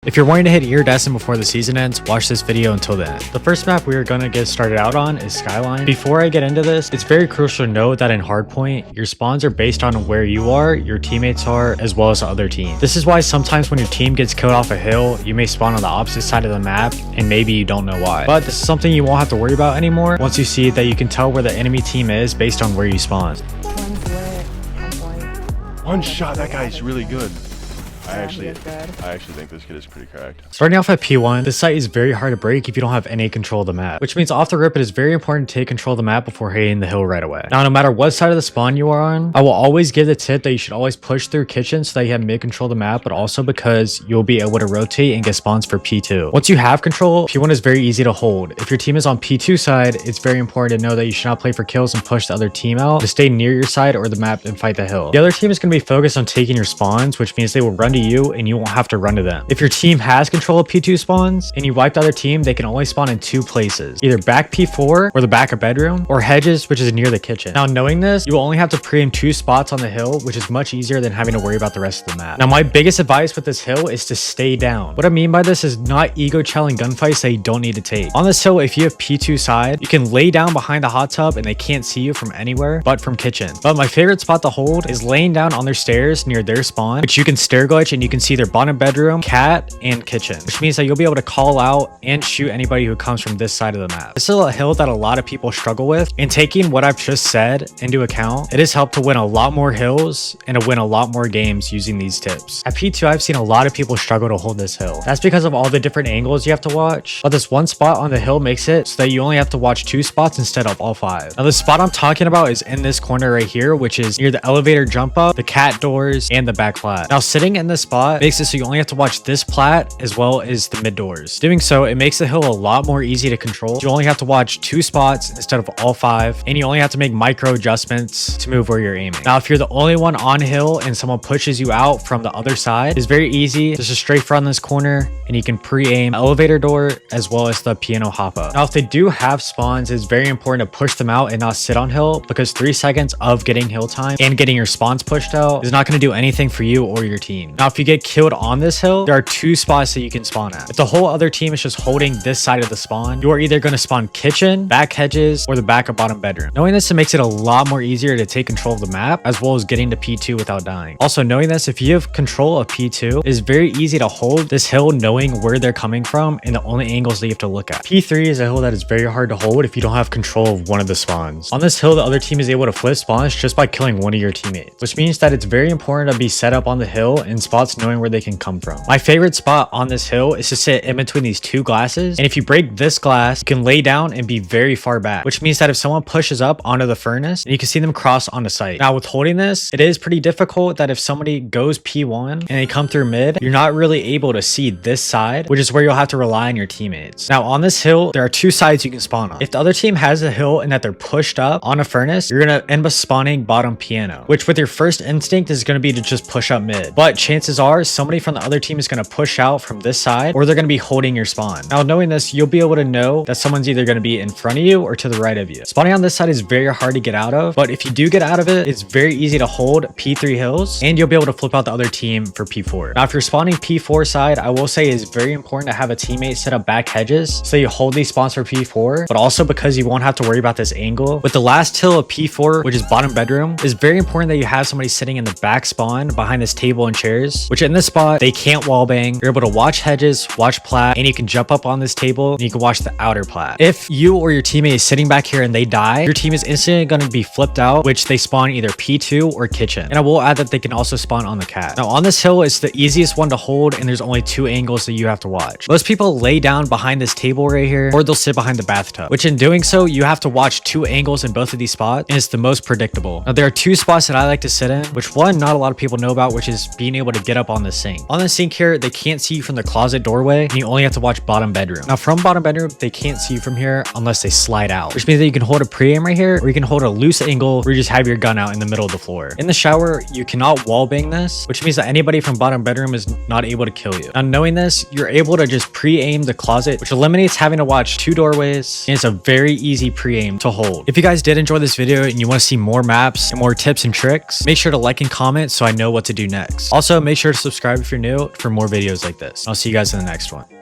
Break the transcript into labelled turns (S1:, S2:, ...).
S1: If you're wanting to hit iridescent before the season ends, watch this video until the end. The first map we are going to get started out on is Skyline. Before I get into this, it's very crucial to note that in Hardpoint, your spawns are based on where you are, your teammates are, as well as the other team. This is why sometimes when your team gets killed off a hill, you may spawn on the opposite side of the map, and maybe you don't know why. But this is something you won't have to worry about anymore once you see that you can tell where the enemy team is based on where you spawn.
S2: One shot, that guy's really good. I actually think this kid is pretty cracked.
S1: Starting off at P1, this site is very hard to break if you don't have any control of the map, which means off the rip it is very important to take control of the map before hitting the hill right away. Now, no matter what side of the spawn you are on, I will always give the tip that you should always push through kitchen so that you have mid control of the map, but also because you'll be able to rotate and get spawns for P2. Once you have control, P1 is very easy to hold. If your team is on P2 side, it's very important to know that you should not play for kills and push the other team out, to stay near your side or the map and fight the hill. The other team is going to be focused on taking your spawns, which means they will run to you and you won't have to run to them. If your team has control of P2 spawns and you wipe the other team, they can only spawn in two places, either back P4 or the back of bedroom, or hedges, which is near the kitchen. Now, knowing this, you will only have to pre-aim 2 spots on the hill, which is much easier than having to worry about the rest of the map. Now, my biggest advice with this hill is to stay down. What I mean by this is not ego challenge gunfights that you don't need to take. On this hill, if you have P2 side, you can lay down behind the hot tub and they can't see you from anywhere but from kitchen. But my favorite spot to hold is laying down on their stairs near their spawn, which you can stair glitch and you can see their bottom bedroom, cat, and kitchen, which means that you'll be able to call out and shoot anybody who comes from this side of the map. This is a hill that a lot of people struggle with, and taking what I've just said into account, it has helped to win a lot more hills and to win a lot more games using these tips. At P2, I've seen a lot of people struggle to hold this hill. That's because of all the different angles you have to watch, but this one spot on the hill makes it so that you only have to watch 2 spots instead of all 5. Now, the spot I'm talking about is in this corner right here, which is near the elevator jump up, the cat doors, and the back plat. Now, sitting in this spot makes it so you only have to watch this plat as well as the mid doors. Doing so, it makes the hill a lot more easy to control. You only have to watch 2 spots instead of all 5, and you only have to make micro adjustments to move where you're aiming. Now, if you're the only one on hill and someone pushes you out from the other side, it's very easy. Just a straight front in this corner, and you can pre-aim elevator door as well as the piano hop up. Now, if they do have spawns, it's very important to push them out and not sit on hill, because 3 seconds of getting hill time and getting your spawns pushed out is not going to do anything for you or your team. Now, if you get killed on this hill, there are 2 spots that you can spawn at. If the whole other team is just holding this side of the spawn, you are either going to spawn kitchen, back hedges, or the back of bottom bedroom. Knowing this, it makes it a lot more easier to take control of the map as well as getting to P2 without dying. Also, knowing this, if you have control of P2, it is very easy to hold this hill knowing where they're coming from and the only angles that you have to look at. P3 is a hill that is very hard to hold if you don't have control of one of the spawns. On this hill, the other team is able to flip spawns just by killing one of your teammates, which means that it's very important to be set up on the hill in spots knowing where they can come from. My favorite spot on this hill is to sit in between these 2 glasses, and if you break this glass, you can lay down and be very far back, which means that if someone pushes up onto the furnace, you can see them cross on the site. Now, with holding this, it is pretty difficult that if somebody goes P1 and they come through mid, you're not really able to see this side, which is where you'll have to rely on your teammates. Now, on this hill, there are 2 sides you can spawn on. If the other team has a hill and that they're pushed up on a furnace, you're going to end up spawning bottom piano, which with your first instinct is going to be to just push up mid. But chances are somebody from the other team is going to push out from this side, or they're going to be holding your spawn. Now, knowing this, you'll be able to know that someone's either going to be in front of you or to the right of you. Spawning on this side is very hard to get out of, but if you do get out of it, it's very easy to hold P3 hills, and you'll be able to flip out the other team for P4. Now, if you're spawning P4 side, I will say it's very important to have a teammate set up back hedges so you hold these spawns for P4, but also because you won't have to worry about this angle. With the last hill of P4, which is bottom bedroom, it's very important that you have somebody sitting in the back spawn behind this table and chairs, which in this spot, they can't wallbang. You're able to watch hedges, watch plat, and you can jump up on this table and you can watch the outer plat. If you or your teammate is sitting back here and they die, your team is instantly going to be flipped out, which they spawn either P2 or kitchen. And I will add that they can also spawn on the cat. Now, on this hill, it's the easiest one to hold, and there's only 2 angles that you have to watch. Most people lay down behind this table right here, or they'll sit behind the bathtub, which in doing so, you have to watch 2 angles in both of these spots, and it's the most predictable. Now, there are 2 spots that I like to sit in, which one, not a lot of people know about, which is being able to get up on the sink. On the sink here, they can't see you from the closet doorway, and you only have to watch bottom bedroom. Now, from bottom bedroom, they can't see you from here unless they slide out, which means that you can hold a pre-aim right here, or you can hold a loose angle where you just have your gun out in the middle of the floor. In the shower, you cannot wall bang this, which means that anybody from bottom bedroom is not able to kill you. Now, knowing this, you're able to just pre-aim the closet, which eliminates having to watch 2 doorways, and it's a very easy pre-aim to hold. If you guys did enjoy this video and you want to see more maps and more tips and tricks, make sure to like and comment so I know what to do next. Also, make make sure to subscribe if you're new for more videos like this. I'll see you guys in the next one.